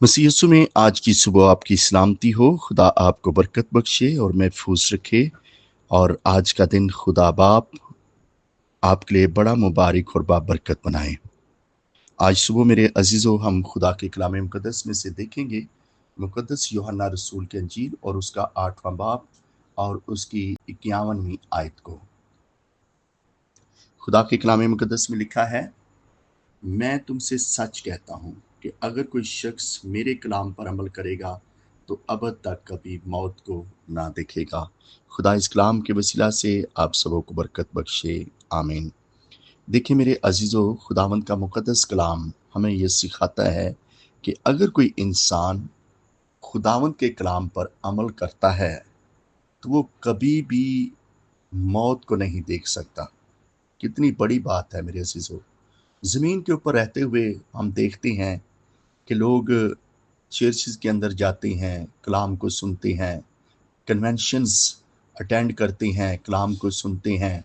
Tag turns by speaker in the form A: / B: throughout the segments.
A: मसीह यीशु में आज की सुबह आपकी सलामती हो। खुदा आपको बरकत बख्शे और महफूज रखे। और आज का दिन खुदा बाप आपके लिए बड़ा मुबारक और बाबरकत बनाए। आज सुबह मेरे अजीज़ों, हम खुदा के कलाम मुकद्दस में से देखेंगे मुकद्दस यूहन्ना रसूल के अंजील और उसका 8वां बाब और उसकी 51वीं आयत को। खुदा के कलाम मुकद्दस में लिखा है, मैं तुमसे सच कहता हूँ कि अगर कोई शख्स मेरे कलाम पर अमल करेगा तो अबद तक कभी मौत को ना देखेगा। खुदा इस कलाम के वसीला से आप सबों को बरकत बख्शे। आमीन। देखिए मेरे अजीज़ों, खुदावंद का मुकद्दस कलाम हमें यह सिखाता है कि अगर कोई इंसान खुदावंद के कलाम पर अमल करता है तो वो कभी भी मौत को नहीं देख सकता। कितनी बड़ी बात है मेरे अजीज़ों। ज़मीन के ऊपर रहते हुए हम देखते हैं कि लोग चर्चेस के अंदर जाते हैं, कलाम को सुनते हैं, कन्वेंशंस अटेंड करते हैं, कलाम को सुनते हैं,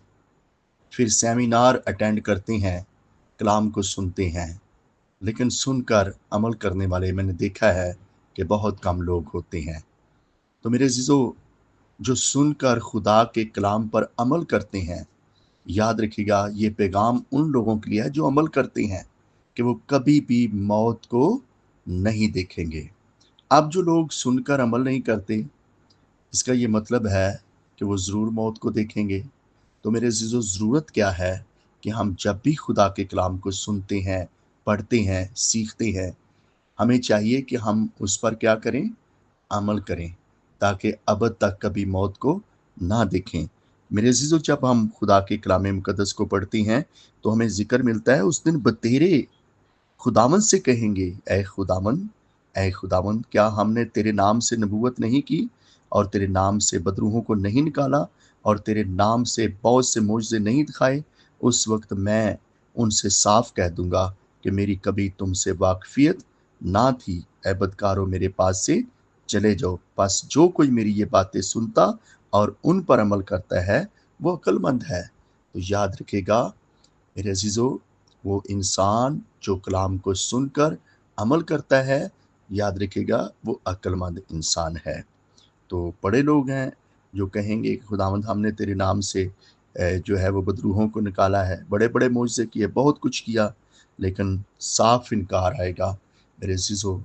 A: फिर सेमिनार अटेंड करते हैं, कलाम को सुनते हैं, लेकिन सुनकर अमल करने वाले मैंने देखा है कि बहुत कम लोग होते हैं। तो मेरे अज़ीज़ों, जो सुनकर खुदा के कलाम पर अमल करते हैं, याद रखिएगा ये पैगाम उन लोगों के लिए है जो अमल करते हैं कि वो कभी भी मौत को नहीं देखेंगे। अब जो लोग सुनकर अमल नहीं करते, इसका ये मतलब है कि वो ज़रूर मौत को देखेंगे। तो मेरे अज़ीज़ों, ज़रूरत क्या है कि हम जब भी खुदा के कलाम को सुनते हैं, पढ़ते हैं, सीखते हैं, हमें चाहिए कि हम उस पर क्या करें? अमल करें, ताकि अबद तक कभी मौत को ना देखें। मेरे अज़ीज़ों, जब हम खुदा के कलाम मुकद्दस को पढ़ते हैं तो हमें ज़िक्र मिलता है, उस दिन बतेरे खुदावंद से कहेंगे, ऐ खुदावंद, ऐ खुदावंद, क्या हमने तेरे नाम से नबूवत नहीं की और तेरे नाम से बदरूहों को नहीं निकाला और तेरे नाम से बहुत से मोजज़े नहीं दिखाए? उस वक्त मैं उनसे साफ कह दूंगा कि मेरी कभी तुमसे वाकफियत ना थी। ऐ बदकारों, मेरे पास से चले जाओ। बस जो कोई मेरी ये बातें सुनता और उन पर अमल करता है वो अक्लमंद है। तो याद रखेगा मेरे अजीज़ों, वो इंसान जो कलाम को सुनकर अमल करता है, याद रखिएगा वो अक्लमंद इंसान है। तो बड़े लोग हैं जो कहेंगे कि खुदावंद, हमने तेरे नाम से जो है वो बदरूहों को निकाला है, बड़े बड़े मोजज़े किए, बहुत कुछ किया, लेकिन साफ इनकार आएगा। मेरे अजीज़ों,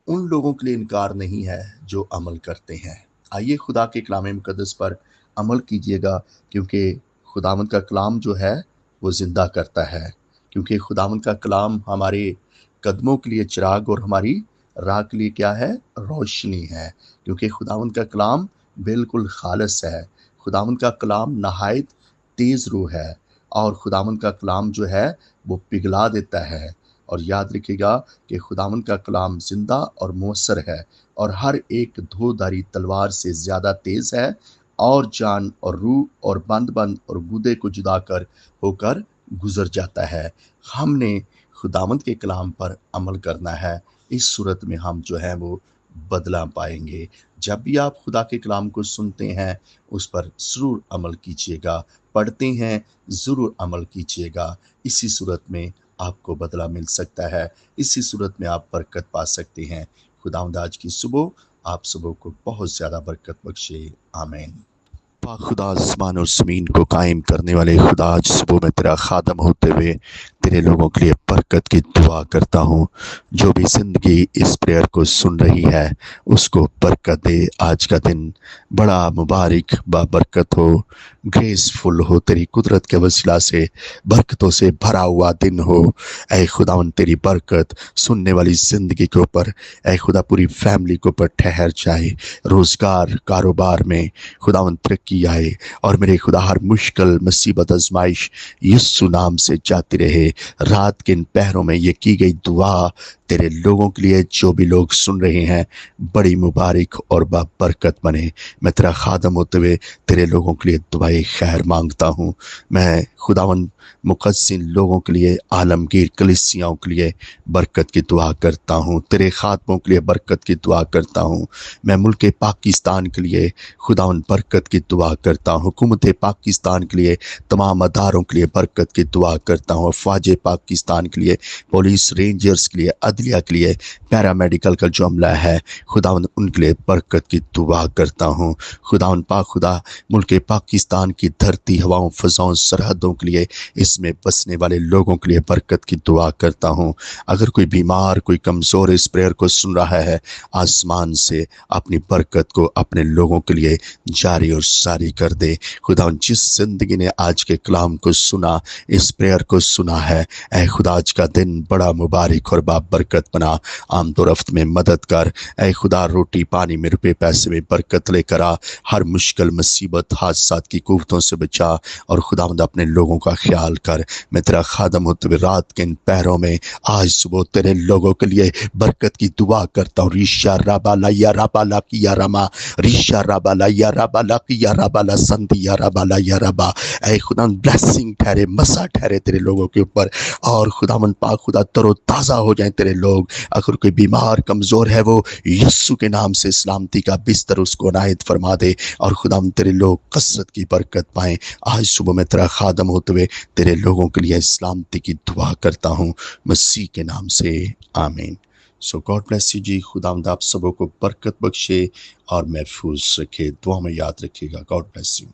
A: उन लोगों के लिए इनकार नहीं है जो अमल करते हैं। आइए खुदा के कलाम मुकद्दस पर अमल कीजिएगा, क्योंकि खुदावंद का कलाम जो है वो ज़िंदा करता है। क्योंकि खुदावंद का कलाम हमारे कदमों के लिए चिराग और हमारी राह के लिए क्या है? रोशनी है। क्योंकि खुदावंद का कलाम बिल्कुल खालिस है। खुदावंद का कलाम नहायत तेज़ रूह है और खुदावंद का कलाम जो है वो पिघला देता है। और याद रखिएगा कि खुदावंद का कलाम ज़िंदा और मौसर है और हर एक धोधारी तलवार से ज़्यादा तेज़ है और जान और रूह और बंद और गूदे को जुदा कर होकर गुजर जाता है। हमने खुदावंद के कलाम पर अमल करना है। इस सूरत में हम जो है वो बदला पाएंगे। जब भी आप खुदा के कलाम को सुनते हैं, उस पर ज़रूर अमल कीजिएगा, पढ़ते हैं ज़रूर अमल कीजिएगा। इसी सूरत में आपको बदला मिल सकता है, इसी सूरत में आप बरकत पा सकते हैं। खुदावंद आज की सुबह आप सबों को बहुत ज़्यादा बरकत बख्शे। आमीन। पाक खुदा आसमान और ज़मीन को कायम करने वाले खुदा, आज सुबह में तेरा खादम होते हुए तेरे लोगों के लिए बरकत की दुआ करता हूँ। जो भी ज़िंदगी इस प्रेयर को सुन रही है उसको बरकत दे। आज का दिन बड़ा मुबारक बाबरकत हो, ग्रेसफुल हो, तेरी कुदरत के वसीला से बरकतों से भरा हुआ दिन हो। ऐ खुदावन, तेरी बरकत सुनने वाली ज़िंदगी के ऊपर, ऐ खुदा पूरी फैमिली के ऊपर ठहर जाए। रोज़गार कारोबार में खुदावन तरक्की आए और मेरे खुदा हर मुश्किल मुसीबत आजमाइश यीशु नाम से जाती रहे। रात के इन पहरों में ये की गई दुआ तेरे लोगों के लिए, जो भी लोग सुन रहे हैं, बड़ी मुबारक और बाबरकत बने। मैं तेरा खादम होते हुए तेरे लोगों के लिए दुआए खैर मांगता हूँ। मैं खुदावन मुक़द्दसीन लोगों के लिए, आलमगीर कलीसियाओं के लिए बरकत की दुआ करता हूँ। तेरे खातमों के लिए बरकत की दुआ करता हूँ। मैं मुल्क पाकिस्तान के लिए खुदावन बरकत की दुआ दुआ करता हूँ। हुकूमत पाकिस्तान के लिए, तमाम अदारों के लिए बरकत की दुआ करता हूँ। फ़ौज पाकिस्तान के लिए, पुलिस रेंजर्स के लिए, अदलिया के लिए, पैरामेडिकल का जो अमला है खुदा उनके लिए बरकत की दुआ करता हूँ। खुदा मुल्क पाकिस्तान की धरती, हवाओं, फ़ज़ाओं, सरहदों के लिए, इसमें बसने वाले लोगों के लिए बरकत की दुआ करता हूँ। अगर कोई बीमार, कोई कमज़ोर इस प्रेयर को सुन रहा है, आसमान से अपनी बरकत को अपने लोगों के लिए जारी और सारी कर दे। खुदा जिस जिंदगी ने आज के कलाम को सुना, इस प्रेयर को सुना है, ऐ खुदा आज का दिन बड़ा मुबारक और बाबरकत बना। आमद और रफ्त में मदद कर। ऐ खुदा रोटी पानी में, रुपए पैसे में बरकत लेकर आ। हर मुश्किल, मुसीबत, हादसात की कुव्वतों से बचा और खुदावंद अपने लोगों का ख्याल कर। मैं तेरा खादम होते हुए रात के इन पैरों में आज सुबह तेरे लोगों के लिए बरकत की दुआ करता हूँ। रीशा राबाला या राबाला की या रमा, रीशा राबाला या राबाला की या राबाला संधि या राबाला या रबा। ऐ खुदा ब्लेसिंग ठहरे, मसा ठहरे तेरे लोगों के ऊपर और खुदावन पाक खुदा तरो ताज़ा हो जाए तेरे लोग। अगर कोई बीमार कमज़ोर है, वो यीशु के नाम से सलामती का बिस्तर उसको अनायत फरमा दे और खुदावन तेरे लोग कसरत की बरकत पाएं। आज सुबह मैं तेरा खादम होते हुए तेरे लोगों के लिए सलामती की दुआ करता हूँ, मसीह के नाम से, आमीन। सो गॉड ब्लेस यू जी। खुदावंद आप सबों को बरकत बख्शे और महफूज रखे, दुआ में याद रखिएगा। God bless you.